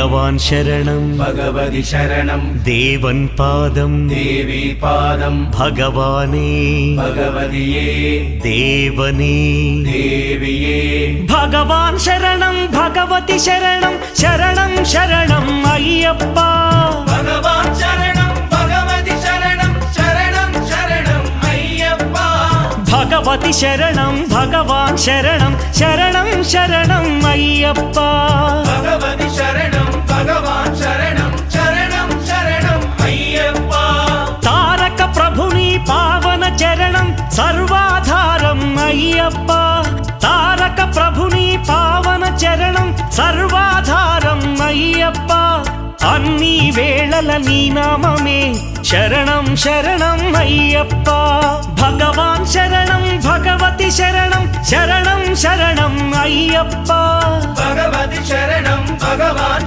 ഭഗവാൻ ശരണം ഭഗവതി ശരണം ദേവൻ പാദം ദേവി പാദം ഭഗവാനേ ഭഗവതിയേ ദേവനേ ദേവിയേ ഭഗവാൻ ശരണം ഭഗവതി ശരണം ശരണം ശരണം അയ്യപ്പ ഭഗവാൻ ശരണം ഭഗവതി ശരണം ശരണം ശരണം അയ്യപ്പ ഭഗവതി ശരണം ഭഗവാൻ ശരണം ശരണം ശരണം അയ്യപ്പ ഭഗവതി ശരണം ഭഗവാൻ ശരണം ശരണം ശരണം അയ്യപ്പ താരക ప్రభుని పావన చరణం సర్వాధారం అయ్యప్ప తారక ప్రభుని పావన చరణం సర్వాధారం అయ్యప్ప అన్ని వేళల నీ నామమే శరణం శరణం అయ్యప్ప భగవాన్ శరణం భగవతి శరణం శరణం శరణం అయ్యప్ప భగవతి శరణం భగవాన్